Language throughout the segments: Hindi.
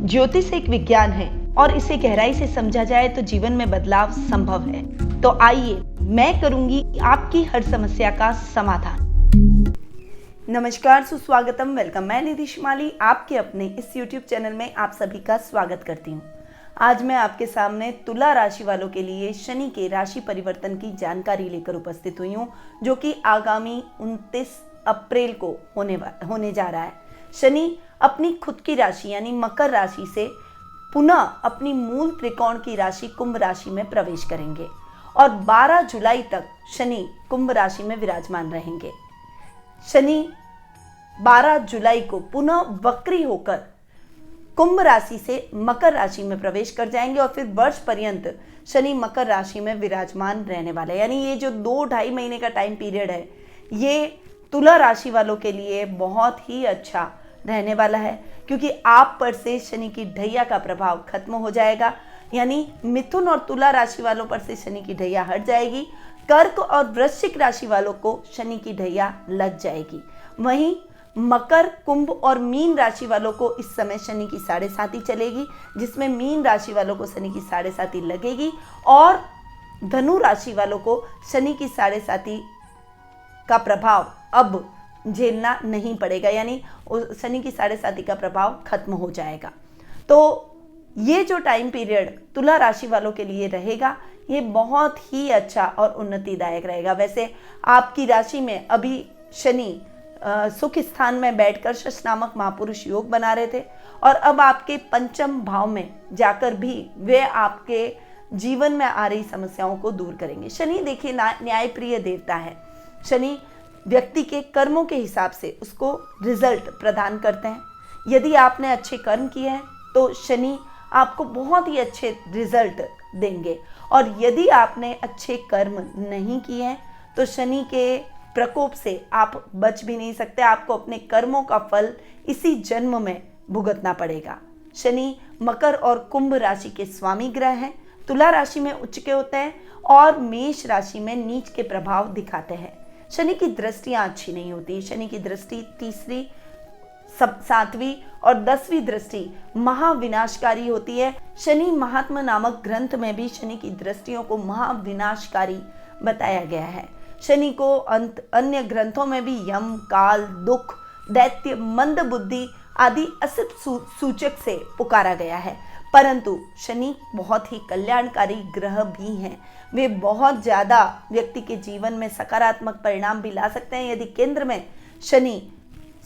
ज्योतिष एक विज्ञान है और इसे गहराई से समझा जाए तो जीवन में बदलाव संभव है। तो आइए मैं करूंगी आपकी हर समस्या का समाधान। नमस्कार, सुस्वागतम, वेलकम। मैं निधि शिमाली आपके अपने इस YouTube चैनल में आप सभी का स्वागत करती हूँ। आज मैं आपके सामने तुला राशि वालों के लिए शनि के राशि परिवर्तन की जानकारी लेकर उपस्थित हुई हूँ, जो कि आगामी 29 अप्रैल को होने जा रहा है। शनि अपनी खुद की राशि यानी मकर राशि से पुनः अपनी मूल त्रिकोण की राशि कुंभ राशि में प्रवेश करेंगे और 12 जुलाई तक शनि कुंभ राशि में विराजमान रहेंगे। शनि 12 जुलाई को पुनः वक्री होकर कुंभ राशि से मकर राशि में प्रवेश कर जाएंगे और फिर वर्ष पर्यंत शनि मकर राशि में विराजमान रहने वाले हैं। यानी ये जो 2-2.5 महीने का टाइम पीरियड है, ये तुला राशि वालों के लिए बहुत ही अच्छा रहने वाला है, क्योंकि आप पर से शनि की ढैया का प्रभाव खत्म हो जाएगा। यानी मिथुन और तुला राशि वालों पर से शनि की ढैया हट जाएगी। कर्क और वृश्चिक राशि वालों को शनि की ढैया लग जाएगी। वहीं मकर, कुंभ और मीन राशि वालों को इस समय शनि की 7.5 चलेगी, जिसमें मीन राशि वालों को शनि की 7.5 लगेगी और धनु राशि वालों को शनि की 7.5 का प्रभाव अब झेलना नहीं पड़ेगा। यानी शनि की 7.5 का प्रभाव खत्म हो जाएगा। तो ये जो टाइम पीरियड तुला राशि वालों के लिए रहेगा, ये बहुत ही अच्छा और उन्नतिदायक रहेगा। वैसे आपकी राशि में अभी शनि सुख स्थान में बैठकर शश नामक महापुरुष योग बना रहे थे और अब आपके पंचम भाव में जाकर भी वे आपके जीवन में आ रही समस्याओं को दूर करेंगे। शनि देखिए न्यायप्रिय देवता है। शनि व्यक्ति के कर्मों के हिसाब से उसको रिजल्ट प्रदान करते हैं। यदि आपने अच्छे कर्म किए हैं तो शनि आपको बहुत ही अच्छे रिजल्ट देंगे, और यदि आपने अच्छे कर्म नहीं किए हैं तो शनि के प्रकोप से आप बच भी नहीं सकते। आपको अपने कर्मों का फल इसी जन्म में भुगतना पड़ेगा। शनि मकर और कुंभ राशि के स्वामी ग्रह हैं। तुला राशि में उच्च के होते हैं और मेष राशि में नीच के प्रभाव दिखाते हैं। शनि की दृष्टियां अच्छी नहीं होती। शनि की दृष्टि 3री, 7वीं और 10वीं दृष्टि महाविनाशकारी होती है। शनि महात्मा नामक ग्रंथ में भी शनि की दृष्टियों को महाविनाशकारी बताया गया है। शनि को अन्य ग्रंथों में भी यम, काल, दुख, दैत्य, मंद बुद्धि आदि असित सूचक से पुकारा गया है। परंतु शनि बहुत ही कल्याणकारी ग्रह भी हैं। वे बहुत ज़्यादा व्यक्ति के जीवन में सकारात्मक परिणाम भी ला सकते हैं। यदि केंद्र में शनि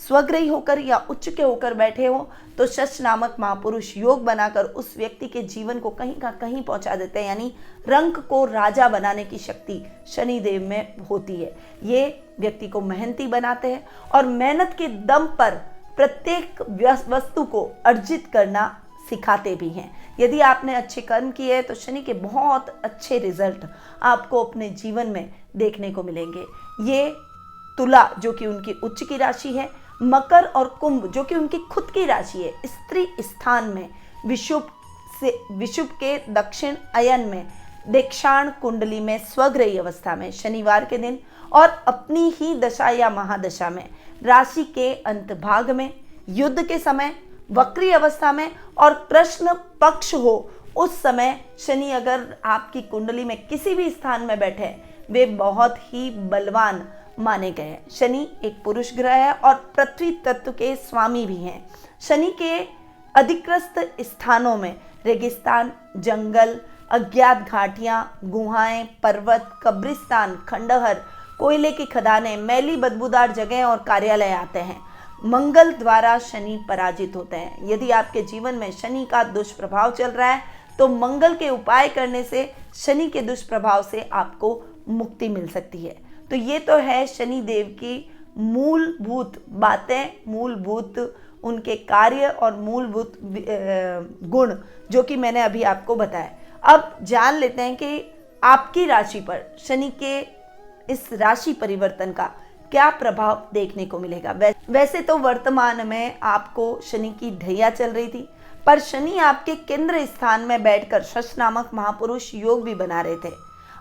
स्वग्रही होकर या उच्च के होकर बैठे हो तो शश नामक महापुरुष योग बनाकर उस व्यक्ति के जीवन को कहीं का कहीं पहुंचा देते हैं। यानी रंक को राजा बनाने की शक्ति शनि देव में होती है। ये व्यक्ति को मेहनती बनाते हैं और मेहनत के दम पर प्रत्येक वस्तु को अर्जित करना सिखाते भी हैं। यदि आपने अच्छे कर्म किए हैं तो शनि के बहुत अच्छे रिजल्ट आपको अपने जीवन में देखने को मिलेंगे। ये तुला जो कि उनकी उच्च की राशि है, मकर और कुंभ जो कि उनकी खुद की राशि है, स्त्री स्थान में विषुव के दक्षिण अयन में देक्षाण कुंडली में स्वग्रही अवस्था में शनिवार के दिन और अपनी ही दशा या महादशा में राशि के अंत भाग में युद्ध के समय वक्री अवस्था में और कृष्ण पक्ष हो, उस समय शनि अगर आपकी कुंडली में किसी भी स्थान में बैठे वे बहुत ही बलवान माने गए हैं। शनि एक पुरुष ग्रह है और पृथ्वी तत्व के स्वामी भी हैं। शनि के अधिग्रस्त स्थानों में रेगिस्तान, जंगल, अज्ञात घाटियां, गुहाएं, पर्वत, कब्रिस्तान, खंडहर, कोयले की खदानें, मैली बदबूदार जगह और कार्यालय आते हैं। मंगल द्वारा शनि पराजित होते हैं। यदि आपके जीवन में शनि का दुष्प्रभाव चल रहा है तो मंगल के उपाय करने से शनि के दुष्प्रभाव से आपको मुक्ति मिल सकती है। तो ये तो है शनि देव की मूलभूत बातें, मूलभूत उनके कार्य और मूलभूत गुण जो कि मैंने अभी आपको बताया। अब जान लेते हैं कि आपकी राशि पर शनि के इस राशि परिवर्तन का क्या प्रभाव देखने को मिलेगा। वैसे तो वर्तमान में आपको शनि की ढैया चल रही थी, पर शनि आपके केंद्र स्थान में बैठकर शश नामक महापुरुष योग भी बना रहे थे।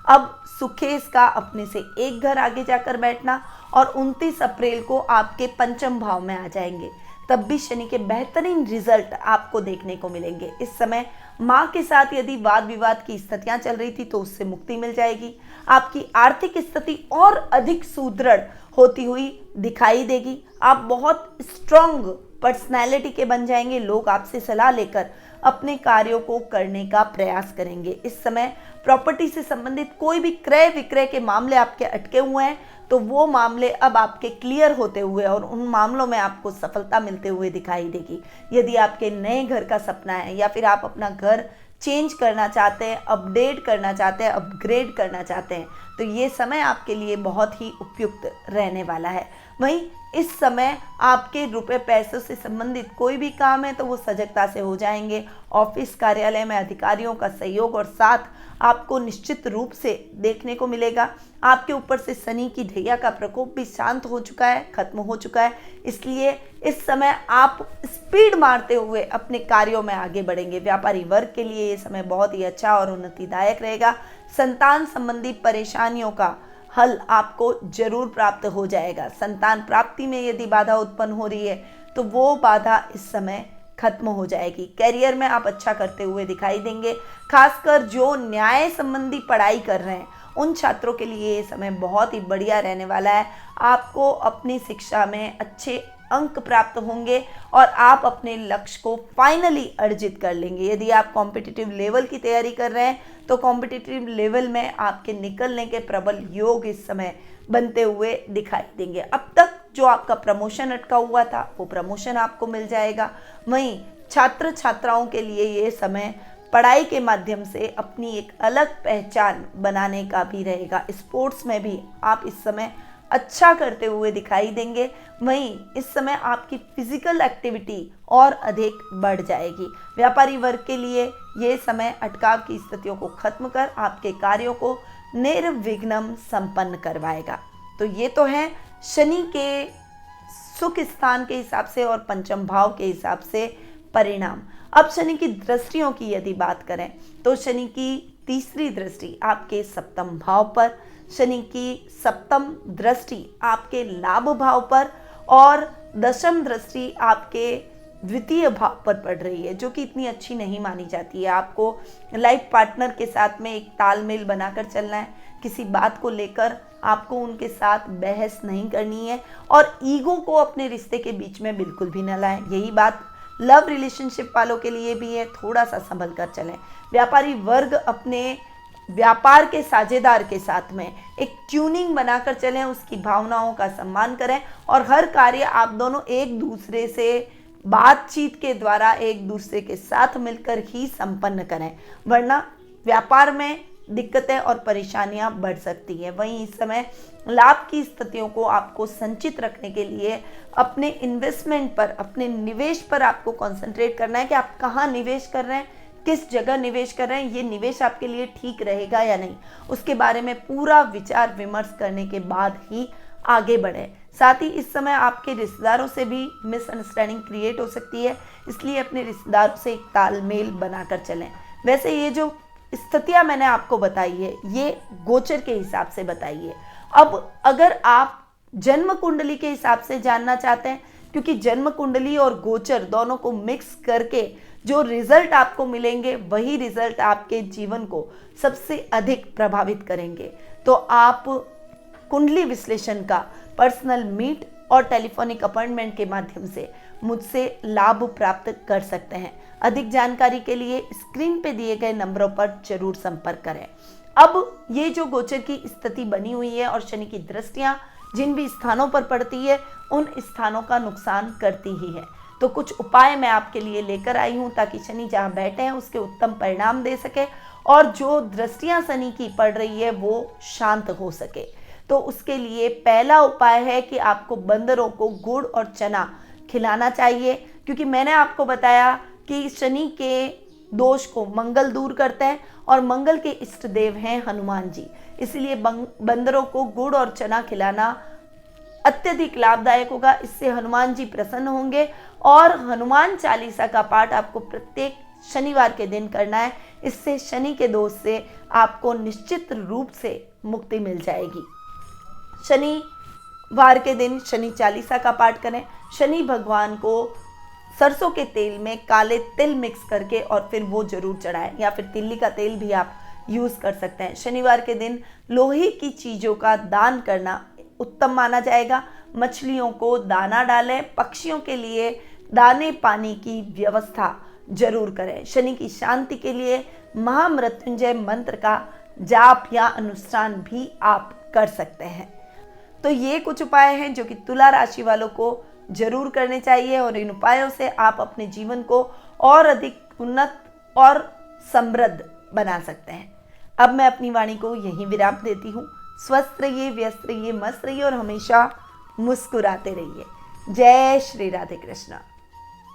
अब सुखेश का अपने से एक घर आगे जाकर बैठना और 29 अप्रैल को आपके पंचम भाव में आ जाएंगे। तब भी शनि के बेहतरीन रिजल्ट आपको देखने को मिलेंगे। इस समय माँ के साथ यदि वाद विवाद की स्थितियां चल रही थी तो उससे मुक्ति मिल जाएगी। आपकी आर्थिक स्थिति और अधिक सुदृढ़ होती हुई दिखाई देगी। आप बहुत स्ट्रांग पर्सनैलिटी के बन जाएंगे। लोग आपसे सलाह लेकर अपने कार्यों को करने का प्रयास करेंगे। इस समय प्रॉपर्टी से संबंधित कोई भी क्रय विक्रय के मामले आपके अटके हुए हैं तो वो मामले अब आपके क्लियर होते हुए और उन मामलों में आपको सफलता मिलते हुए दिखाई देगी। यदि आपके नए घर का सपना है या फिर आप अपना घर चेंज करना चाहते हैं, अपडेट करना चाहते हैं, अपग्रेड करना चाहते हैं, तो ये समय आपके लिए बहुत ही उपयुक्त रहने वाला है। वहीं इस समय आपके रुपए पैसों से संबंधित कोई भी काम है तो वो सजगता से हो जाएंगे। ऑफिस कार्यालय में अधिकारियों का सहयोग और साथ आपको निश्चित रूप से देखने को मिलेगा। आपके ऊपर से शनि की ढैया का प्रकोप भी शांत हो चुका है, खत्म हो चुका है। इसलिए इस समय आप स्पीड मारते हुए अपने कार्यों में आगे बढ़ेंगे। व्यापारी वर्ग के लिए ये समय बहुत ही अच्छा और उन्नतिदायक रहेगा। संतान संबंधी परेशानियों का हल आपको जरूर प्राप्त हो जाएगा। संतान प्राप्ति में यदि बाधा उत्पन्न हो रही है तो वो बाधा इस समय खत्म हो जाएगी। करियर में आप अच्छा करते हुए दिखाई देंगे। खासकर जो न्याय संबंधी पढ़ाई कर रहे हैं उन छात्रों के लिए ये समय बहुत ही बढ़िया रहने वाला है। आपको अपनी शिक्षा में अच्छे अंक प्राप्त होंगे और आप अपने लक्ष्य को फाइनली अर्जित कर लेंगे। यदि आप कॉम्पिटिटिव लेवल की तैयारी कर रहे हैं तो कॉम्पिटिटिव लेवल में आपके निकलने के प्रबल योग इस समय बनते हुए दिखाई देंगे। अब तक जो आपका प्रमोशन अटका हुआ था वो प्रमोशन आपको मिल जाएगा। वहीं छात्र छात्राओं के लिए ये समय पढ़ाई के माध्यम से अपनी एक अलग पहचान बनाने का भी रहेगा। स्पोर्ट्स में भी आप इस समय अच्छा करते हुए दिखाई देंगे। वहीं इस समय आपकी फिजिकल एक्टिविटी और अधिक बढ़ जाएगी। व्यापारी वर्ग के लिए ये समय अटकाव की स्थितियों को खत्म कर आपके कार्यों को निर्विघ्नं संपन्न करवाएगा। तो ये तो है शनि के सुख स्थान के हिसाब से और पंचम भाव के हिसाब से परिणाम। अब शनि की दृष्टियों की यदि बात करें तो शनि की तीसरी दृष्टि आपके सप्तम भाव पर, शनि की सप्तम दृष्टि आपके लाभ भाव पर और दशम दृष्टि आपके द्वितीय भाव पर पड़ रही है, जो कि इतनी अच्छी नहीं मानी जाती है। आपको लाइफ पार्टनर के साथ में एक तालमेल बनाकर चलना है। किसी बात को लेकर आपको उनके साथ बहस नहीं करनी है और ईगो को अपने रिश्ते के बीच में बिल्कुल भी न लाएं। यही बात लव रिलेशनशिप वालों के लिए भी है। थोड़ा सा संभल कर चलें। व्यापारी वर्ग अपने व्यापार के साझेदार के साथ में एक ट्यूनिंग बनाकर चलें, उसकी भावनाओं का सम्मान करें और हर कार्य आप दोनों एक दूसरे से बातचीत के द्वारा एक दूसरे के साथ मिलकर ही संपन्न करें, वरना व्यापार में दिक्कतें और परेशानियां बढ़ सकती हैं। वहीं इस समय लाभ की स्थितियों को आपको संचित रखने के लिए अपने इन्वेस्टमेंट पर, अपने निवेश पर आपको कंसंट्रेट करना है कि आप कहाँ निवेश कर रहे हैं, किस जगह निवेश कर रहे हैं, ये निवेश आपके लिए ठीक रहेगा या नहीं, उसके बारे में पूरा विचार विमर्श करने के बाद ही आगे बढ़े। साथ ही इस समय आपके रिश्तेदारों से भी मिसअंडरस्टैंडिंग क्रिएट हो सकती है, इसलिए अपने रिश्तेदारों से एक तालमेल बनाकर चलें। वैसे ये जो स्थितियां मैंने आपको बताई है ये गोचर के हिसाब से बताई है। अब अगर आप जन्म कुंडली के हिसाब से जानना चाहते हैं, क्योंकि जन्म कुंडली और गोचर दोनों को मिक्स करके जो रिजल्ट आपको मिलेंगे वही रिजल्ट आपके जीवन को सबसे अधिक प्रभावित करेंगे, तो आप कुंडली विश्लेषण का पर्सनल मीट और टेलीफोनिक अपॉइंटमेंट के माध्यम से मुझसे लाभ प्राप्त कर सकते हैं। अधिक जानकारी के लिए स्क्रीन पे दिए गए नंबरों पर जरूर संपर्क करें। अब ये जो गोचर की स्थिति बनी हुई है और शनि की दृष्टियां जिन भी स्थानों पर पड़ती है उन स्थानों का नुकसान करती ही है, तो कुछ उपाय मैं आपके लिए लेकर आई हूँ ताकि शनि जहाँ बैठे हैं उसके उत्तम परिणाम दे सके और जो दृष्टियां शनि की पड़ रही है वो शांत हो सके। तो उसके लिए पहला उपाय है कि आपको बंदरों को गुड़ और चना खिलाना चाहिए, क्योंकि मैंने आपको बताया कि शनि के दोष को मंगल दूर करते हैं और मंगल के इष्ट देव हैं हनुमान जी, इसलिए बंदरों को गुड़ और चना खिलाना अत्यधिक लाभदायक होगा। इससे हनुमान जी प्रसन्न होंगे और हनुमान चालीसा का पाठ आपको प्रत्येक शनिवार के दिन करना है। इससे शनि के दोष से आपको निश्चित रूप से मुक्ति मिल जाएगी। शनि वार के दिन शनि चालीसा का पाठ करें। शनि भगवान को सरसों के तेल में काले तिल मिक्स करके और फिर वो जरूर चढ़ाएं, या फिर तिल्ली का तेल भी आप यूज़ कर सकते हैं। शनिवार के दिन लोहे की चीज़ों का दान करना उत्तम माना जाएगा। मछलियों को दाना डालें, पक्षियों के लिए दाने पानी की व्यवस्था जरूर करें। शनि की शांति के लिए महामृत्युंजय मंत्र का जाप या अनुष्ठान भी आप कर सकते हैं। तो ये कुछ उपाय हैं जो कि तुला राशि वालों को जरूर करने चाहिए, और इन उपायों से आप अपने जीवन को और अधिक उन्नत और समृद्ध बना सकते हैं। अब मैं अपनी वाणी को यहीं विराम देती हूँ। स्वस्थ रहिए, व्यस्त रहिए, मस्त रहिए और हमेशा मुस्कुराते रहिए। जय श्री राधे कृष्ण।